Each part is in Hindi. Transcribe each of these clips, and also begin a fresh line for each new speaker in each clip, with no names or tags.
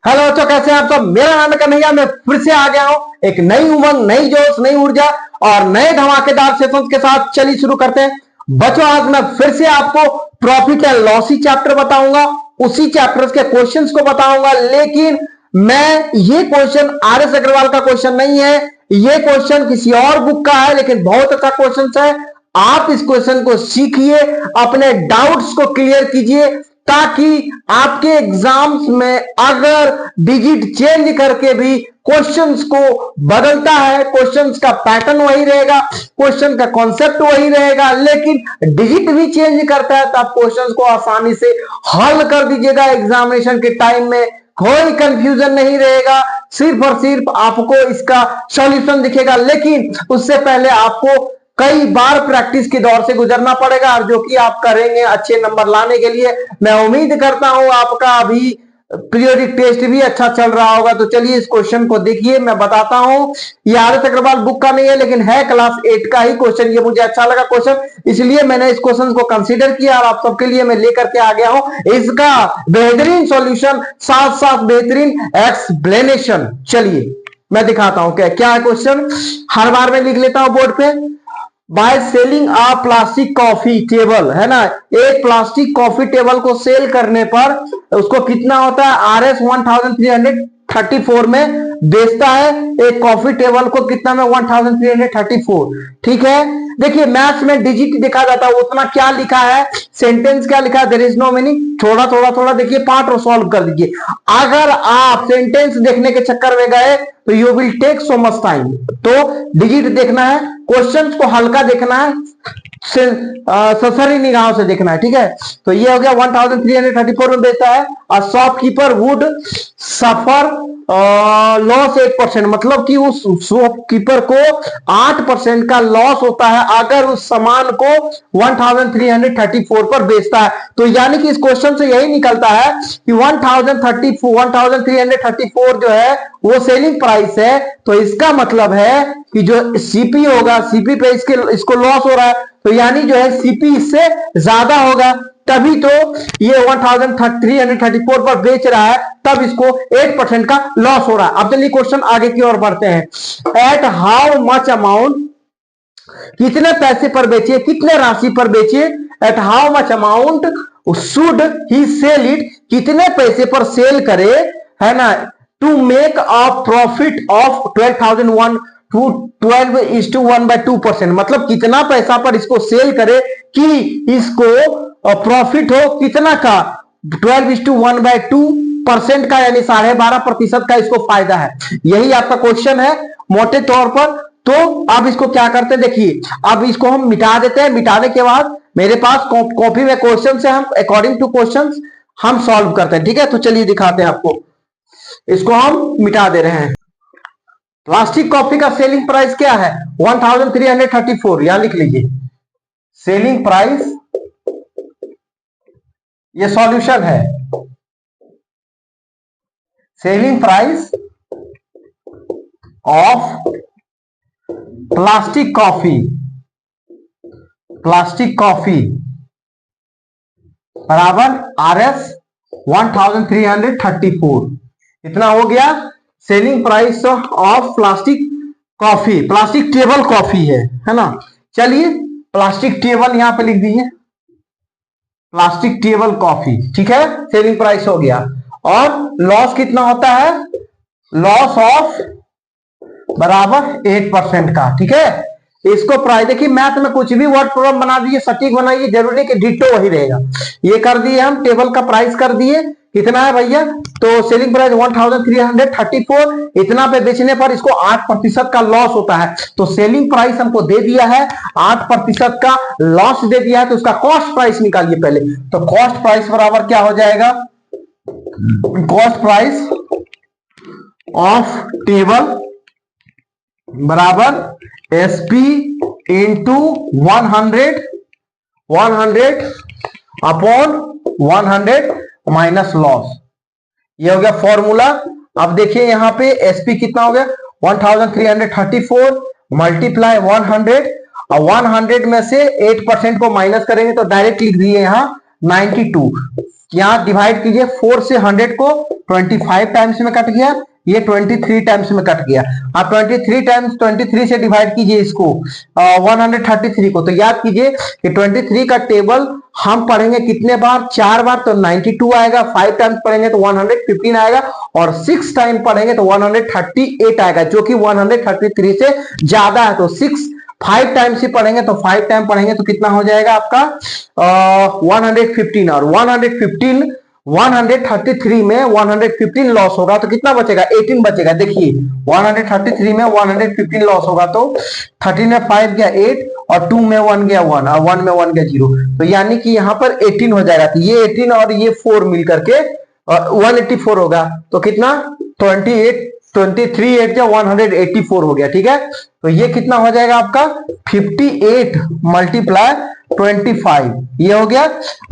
हेलो बच्चों, कैसे हैं आप सब। मेरा नाम है कन्हैया। मैं फिर से आ गया हूं एक नई उमंग, नई जोश, नई ऊर्जा और नए धमाकेदार सेशंस के साथ। चलिए शुरू करते हैं बच्चों। आज मैं फिर से आपको profit and loss he chapter बताऊंगा, उसी चैप्टर के क्वेश्चंस को बताऊंगा। लेकिन मैं ये क्वेश्चन आर एस अग्रवाल का क्वेश्चन नहीं है, ये क्वेश्चन किसी और बुक का है, लेकिन बहुत अच्छा क्वेश्चन है। आप इस क्वेश्चन को सीखिए, अपने डाउट्स को क्लियर कीजिए, ताकि आपके एग्जाम्स में अगर डिजिट चेंज करके भी क्वेश्चंस को बदलता है, क्वेश्चंस का पैटर्न वही रहेगा, क्वेश्चन का कॉन्सेप्ट वही रहेगा, लेकिन डिजिट भी चेंज करता है, तो आप क्वेश्चंस को आसानी से हल कर दीजिएगा। एग्जामिनेशन के टाइम में कोई कंफ्यूजन नहीं रहेगा, सिर्फ और सिर्फ आपको इसका सॉल्यूशन दिखेगा। लेकिन उससे पहले आपको कई बार प्रैक्टिस के दौर से गुजरना पड़ेगा, और जो कि आप करेंगे अच्छे नंबर लाने के लिए। मैं उम्मीद करता हूं आपका अभी पीरियोडिक टेस्ट भी अच्छा चल रहा होगा। तो चलिए इस क्वेश्चन को देखिए, मैं बताता हूं। ये आर एस अग्रवाल बुक का नहीं है, लेकिन है क्लास 8 का ही क्वेश्चन। ये मुझे अच्छा लगा क्वेश्चन, इसलिए मैंने इस क्वेश्चन को कंसीडर किया और आप सबके लिए मैं लेकर के आ गया हूं इसका बेहतरीन सॉल्यूशन, साथ साथ बेहतरीन एक्सप्लेनेशन। चलिए मैं दिखाता हूं क्या है क्वेश्चन। हर बार मैं लिख लेता हूं बोर्ड पे। By selling a plastic coffee table, है ना, एक प्लास्टिक कॉफी टेबल को सेल करने पर उसको कितना होता है, आर एस 1334 में बेचता है। एक कॉफी टेबल को कितना में, 1334। ठीक है, देखिए मैथ्स में डिजिट देखा जाता है, उतना क्या लिखा है, सेंटेंस क्या लिखा है, देयर इज नो मीनिंग। थोड़ा थोड़ा थोड़ा देखिए, पार्ट और सॉल्व कर दीजिए। अगर आप सेंटेंस देखने के चक्कर में गए तो you will take so much time. तो डिजिट देखना है, क्वेश्चंस को हल्का देखना है, ससरी निगाहों से देखना है। ठीक है, तो ये हो गया 1334 में बेचता है। और शॉपकीपर वुड सफर लॉस 8%, मतलब कि उस शॉपकीपर को 8% का लॉस होता है अगर उस सामान को 1334 पर बेचता है। तो यानी कि इस क्वेश्चन से यही निकलता है कि 1334 जो है वो सेलिंग प्राइस है। तो इसका मतलब है कि जो सीपी होगा, सीपी पे इसको लॉस हो रहा है, तो यानी जो है सीपी इससे ज्यादा होगा, तभी तो ये 1334 पर बेच रहा है, तब इसको 8% का लॉस हो रहा है। अब चलिए क्वेश्चन आगे की ओर बढ़ते हैं। एट हाउ मच अमाउंट, कितने पैसे पर बेचिए, कितने राशि पर बेचिए। At how much amount should he sell it, कितने पैसे पर सेल करे, है ना, to make a profit of 12,001 to 12:1/2%, मतलब कितना पैसा पर इसको सेल करे कि इसको प्रॉफिट हो कितना का, 12:1/2% का, यानी 12.5% का इसको फायदा है। यही आपका क्वेश्चन है मोटे तौर पर। तो अब इसको क्या करते हैं, देखिए अब इसको हम मिटा देते हैं। मिटाने के बाद मेरे पास कॉपी में क्वेश्चन है, हम अकॉर्डिंग टू क्वेश्चन हम सॉल्व करते हैं। ठीक है, तो चलिए दिखाते हैं आपको। इसको हम मिटा दे रहे हैं। प्लास्टिक कॉफी का सेलिंग प्राइस क्या है, 1334, यहां लिख लीजिए सेलिंग प्राइस। ये सॉल्यूशन है, selling price of plastic coffee, plastic coffee बराबर आर एस 1334। इतना हो गया selling price of plastic coffee. Plastic table coffee है ना। चलिए प्लास्टिक टेबल यहां पे लिख दीजिए, प्लास्टिक टेबल कॉफी। ठीक है, सेलिंग प्राइस हो गया। और लॉस कितना होता है, लॉस ऑफ बराबर 8% का। ठीक है, इसको प्राइस देखिए, मैथ में कुछ भी वर्ड प्रॉब्लम बना दीजिए, सटीक बनाइए, जरूरी कि डिटो वही रहेगा। ये कर दिए हम, टेबल का प्राइस कर दिए, कितना है भैया, तो सेलिंग प्राइस 1334। इतना पे बेचने पर इसको 8% का लॉस होता है। तो सेलिंग प्राइस हमको दे दिया है, 8% का लॉस दे दिया है, तो उसका कॉस्ट प्राइस निकालिए पहले। तो कॉस्ट प्राइस बराबर क्या हो जाएगा, कॉस्ट प्राइस ऑफ टेबल बराबर SP into 100 upon 100 minus loss. ये हो गया फॉर्मूला। अब देखिए यहां पे एसपी कितना हो गया, 1334 मल्टीप्लाई 100, और 100 में से 8% को माइनस करेंगे तो डायरेक्ट लिख दिए यहां 92। यहाँ डिवाइड कीजिए 4 से 100 को 25 टाइम्स में कट गया, ये 23 टाइम्स में कट गया। आप 23 टाइम्स 23 से डिवाइड कीजिए इसको 133 को, तो याद कीजिए कि 23 का टेबल हम पढ़ेंगे कितने बार, 4 बार, तो 92 आएगा। 5 टाइम्स पढ़ेंगे तो 115 आएगा, और 6 टाइम पढ़ेंगे तो 138 आएगा, जो कि 133 से ज्यादा है। तो 5 टाइम्स ही पढ़ेंगे, तो 5 टाइम पढ़ेंगे तो कितना हो जाएगा आपका 115, और 133 में 115 लॉस होगा तो कितना बचेगा, 18 बचेगा। देखिए 133 में 115 लॉस होगा तो 13 में 5 गया 8, और 2 में 1 गया 1, और 1 में 1 गया 0, तो यानी कि यहाँ पर 18 हो जाएगा। तो ये 18 और ये 4 मिल करके 184 होगा, तो कितना 23 8 या 184 हो गया। ठीक है, तो ये कितना हो जाएगा आपका 58 मल्टीप्लाई 25, ये हो गया।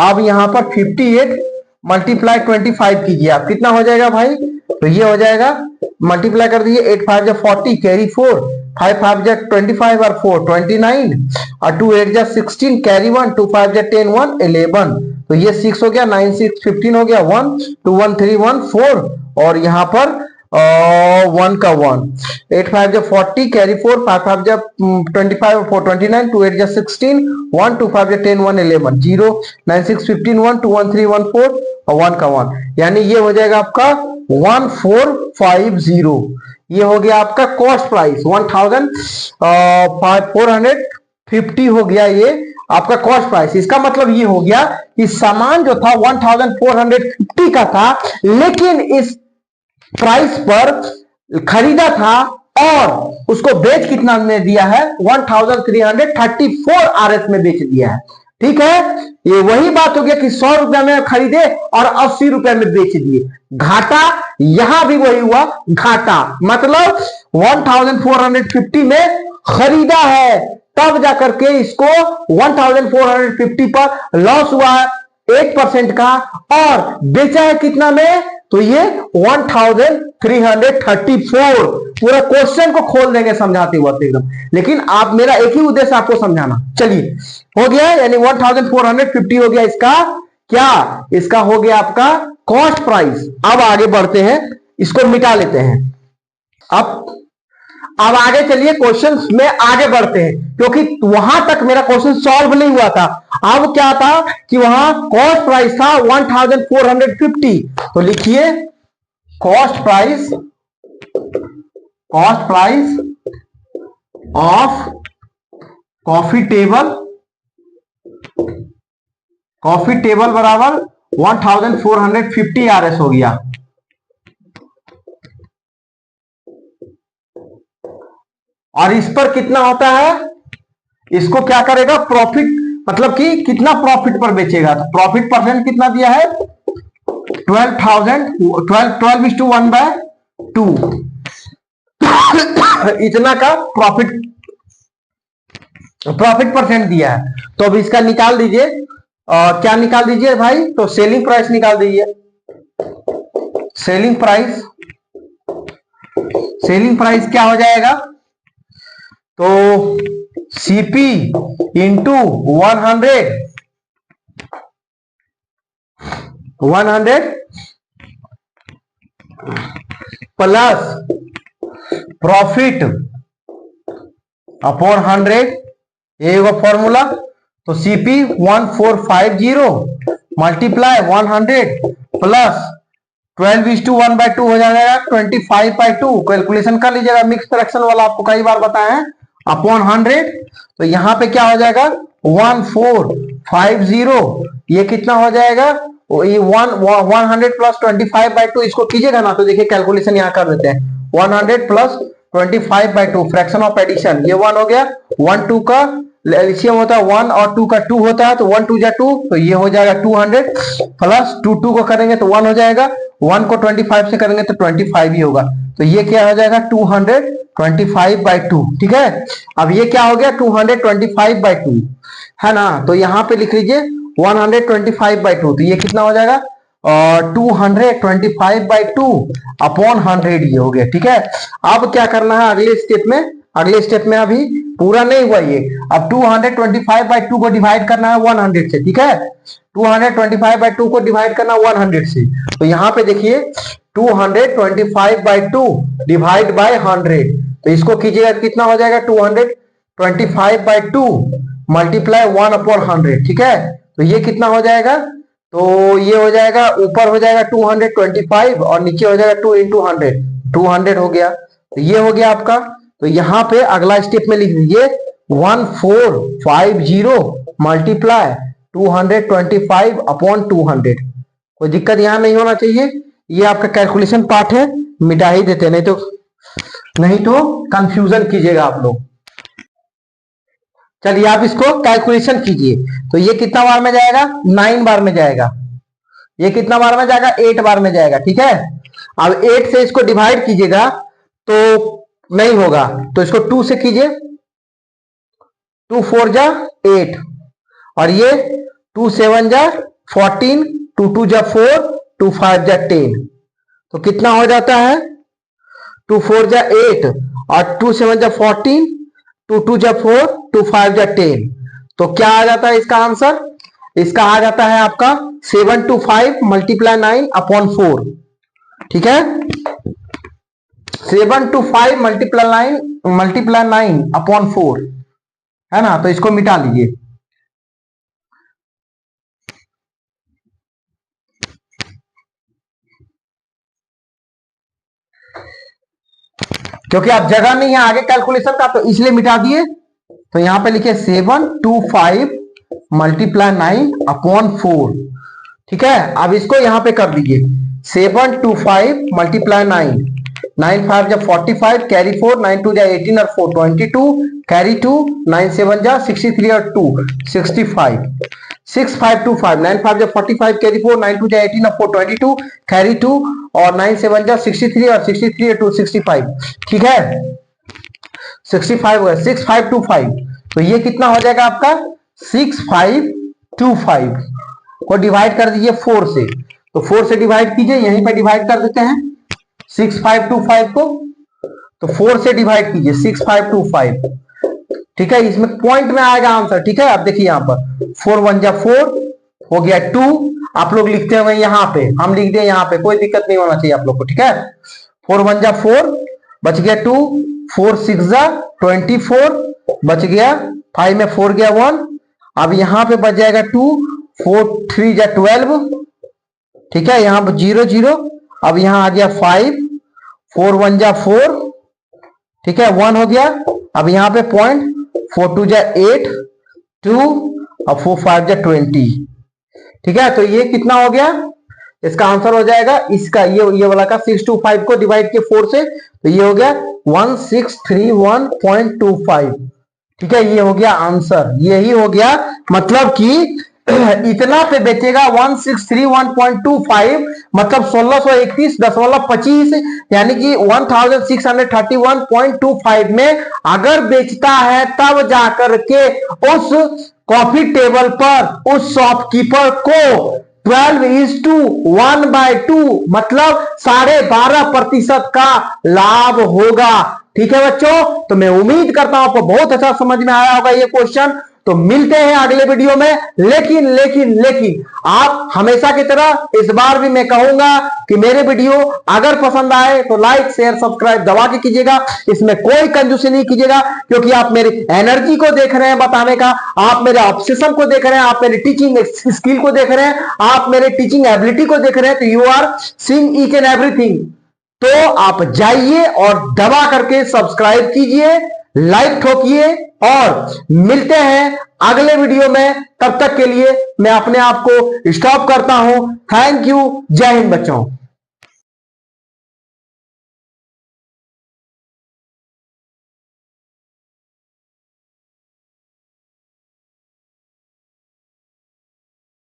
अब यहाँ पर 58 मल्टीप्लाई 25 कीजिए आप, कितना हो जाएगा भाई, तो ये हो जाएगा, मल्टीप्लाई कर दीजिए, 8 5 40 कैरी 4, 5 5 25 और 4 29, और 2 8 16 कैरी 1, 2 5 10 1 11, तो ये 6 हो गया, 9 6 15 हो गया, 1 2 1 3 1 4, और यहाँ पर 1 का 1, 8 5 40 कैरी 4, 5 5 25 4 29, 2 8 16, 1 2 5 10 1 11, 0 9 6 15 1 2 1 3 1 4, और 1 का 1, यानी ये हो जाएगा आपका 1450। ये हो गया आपका कॉस्ट प्राइस 1450 हो गया ये आपका कॉस्ट प्राइस। इसका मतलब ये हो गया कि सामान जो था 1450 का था, लेकिन इस प्राइस पर खरीदा था और उसको बेच कितना में दिया है, 1334 RS में बेच दिया है। ठीक है, ये वही बात हो गया कि 100 रुपए में खरीदे और 80 रुपए में बेच दिए, घाटा यहां भी वही हुआ, घाटा मतलब 1450 में खरीदा है, तब जाकर के इसको 1450 पर लॉस हुआ है 8% का, और बेचा है कितना में, तो ये 1334। पूरा क्वेश्चन को खोल देंगे समझाते हुए एकदम, लेकिन आप मेरा एक ही उद्देश्य आपको समझाना। चलिए हो गया, यानी 1450 हो गया इसका क्या, इसका हो गया आपका कॉस्ट प्राइस। अब आगे बढ़ते हैं, इसको मिटा लेते हैं। अब आगे चलिए क्वेश्चंस में आगे बढ़ते हैं, क्योंकि वहां तक मेरा क्वेश्चन सॉल्व नहीं हुआ था। अब क्या था कि वहां कॉस्ट प्राइस था 1450, तो लिखिए cost price of coffee table बराबर 1450 RS हो गया। और इस पर कितना होता है, इसको क्या करेगा, प्रॉफिट, मतलब कि कितना प्रॉफिट पर बेचेगा, तो प्रॉफिट परसेंट कितना दिया है 12/1/2 इतना का प्रॉफिट परसेंट दिया है। तो अब इसका निकाल दीजिए, क्या निकाल दीजिए भाई, तो सेलिंग प्राइस निकाल दीजिए। सेलिंग प्राइस क्या हो जाएगा, तो CP into 100 plus profit upon 100, ये होगा फॉर्मूला। तो CP 1450 मल्टीप्लाई 100 प्लस 12:1/2 हो जाएगा 25/2। कैलकुलेशन कर लीजिएगा, मिक्स फ्रैक्शन वाला आपको कई बार बताया है, अपॉन 100। तो यहां पे क्या हो जाएगा 1450, ये कितना हो जाएगा, ये 100 प्लस 25/2, इसको कीजिएगा ना तो देखिए कैलकुलेशन यहां कर देते हैं, 100 प्लस 25/2 फ्रैक्शन ऑफ एडिशन, ये 1 हो गया, 1 2 का एलसीएम होता है 1 और 2 का 2 होता है, तो 1 2 जा 2, तो ये हो जाएगा 200 प्लस 2 2 को करेंगे तो 1 हो जाएगा, 1 को 25 से करेंगे तो 25 ही होगा, तो ये क्या हो जाएगा 225/2। ठीक है, अब ये क्या हो गया 225/2 है ना, तो यहां पे लिख लीजिए 125/2, तो ये कितना हो जाएगा 225/2 अपॉन 100, ये हो गया। ठीक है, अब क्या करना है अगले स्टेप में, अगले स्टेप में अभी पूरा नहीं हुआ ये। अब 225/2 को डिवाइड करना है 100 से, ठीक है। 225/2 को डिवाइड करना 100 से, तो यहां पे देखिए 225/2 डिवाइड बाय 100, तो इसको कीजिएगा कितना हो जाएगा 225/2 मल्टीप्लाई 1/100, ठीक है। तो ये कितना हो जाएगा, तो ये हो जाएगा ऊपर हो जाएगा 225 और नीचे हो जाएगा 2 into 100, 200 हो गया। तो ये हो गया आपका। तो यहां पे अगला स्टेप में लिख दीजिए 1450 मल्टीप्लाई 225/200। कोई दिक्कत यहां नहीं होना चाहिए, ये आपका कैलकुलेशन पार्ट है, मिटा ही देते, नहीं तो कंफ्यूजन कीजिएगा आप लोग। चलिए आप इसको कैलकुलेशन कीजिए। तो ये कितना बार में जाएगा, 9 बार में जाएगा। ये कितना बार में जाएगा, 8 बार में जाएगा, ठीक है। अब 8 से इसको डिवाइड कीजिएगा तो नहीं होगा, तो इसको 2 से कीजिए, 2 4 जा 8 और ये 2 7 जा 14, 2 2 जा 4, 2 5 जा 10, तो कितना हो जाता है 2 4 जा 8 और 2 7 जा 14, 2 2 जा 4, 2 5 जा 10, तो क्या आ जाता है इसका आंसर, इसका आ जाता है आपका 725 मल्टीप्लाई 9/4, ठीक है। 725 मल्टीप्लाई 9/4 है ना, तो इसको मिटा लीजिए। क्योंकि आप जगह नहीं है आगे कैलकुलेशन का, तो इसलिए मिटा दिए। तो यहां पे लिखिए 725 मल्टीप्लाई 9/4, ठीक है। अब इसको यहां पे कर लीजिए 725 मल्टीप्लाई 9, 9 5 जा 45, कैरी 4, 9 2 जा 18 और 4 22, कैरी 2, 9 7 जा 63 और 2 65, 6525, 9 5 जा 45, कैरी 4, 9 2 जा 18 और 4 22, कैरी 2 और 9 7 जा 63 और 63 और 2 65, ठीक है। 65 हो गया 6525, तो ये कितना हो जाएगा आपका 6525 को डिवाइड कर दीजिए 4 से, तो 4 से डिवाइड कीजिए, यहीं पे डिवाइड कर देते हैं 6525 को, तो 4 से डिवाइड कीजिए 6525, ठीक है। इसमें पॉइंट में आएगा आंसर, ठीक है। आप देखिए यहां पर 4 1 जा 4 हो गया 2, आप लोग लिखते हुए यहां पे, हम लिख दिए यहां पे, कोई दिक्कत नहीं होना चाहिए आप लोग को, ठीक है। 4 1 जा 4 बच गया 2, 4 6 जा 24 बच गया, 5 में 4 गया 1, अब यहां पे बच जाएगा 2, 4 3 जा 12, ठीक है। यहां पर 0 0, अब यहां आ गया 5, 4 1 जा 4, ठीक है 1 हो गया, अब यहां पे पॉइंट 4 2 जा 8 2 और 4 5 जा 20, ठीक है। तो ये कितना हो गया, इसका आंसर हो जाएगा इसका ये वाला का 625 को डिवाइड किया 4 से, तो ये हो गया 1631.25, ठीक है। ये हो गया आंसर, यही हो गया, मतलब कि इतना पे बेचेगा 1631.25, मतलब 1631.25, यानी कि 1631.25 में अगर बेचता है तब जाकर के उस कॉफी टेबल पर उस शॉपकीपर को 12:1/2 मतलब 12.5% का लाभ होगा, ठीक है बच्चों। तो मैं उम्मीद करता हूं आपको बहुत अच्छा समझ में आया होगा ये क्वेश्चन। तो मिलते हैं अगले वीडियो में, लेकिन आप हमेशा की तरह इस बार भी मैं कहूंगा कि मेरे वीडियो अगर पसंद आए तो लाइक शेयर सब्सक्राइब दबा के कीजिएगा, इसमें कोई कंजूसी नहीं कीजिएगा, क्योंकि आप मेरी एनर्जी को देख रहे हैं बताने का, आप मेरे ऑब्सेशन को देख रहे हैं, आप मेरी टीचिंग स्किल को देख रहे हैं, आप मेरे टीचिंग एबिलिटी को देख रहे हैं, तो you are seeing each and everything. तो आप जाइए और दबा करके सब्सक्राइब कीजिए, लाइक ठोकिए, और मिलते हैं अगले वीडियो में। तब तक के लिए मैं अपने आप को स्टॉप करता हूं। थैंक यू, जय हिंद बच्चों।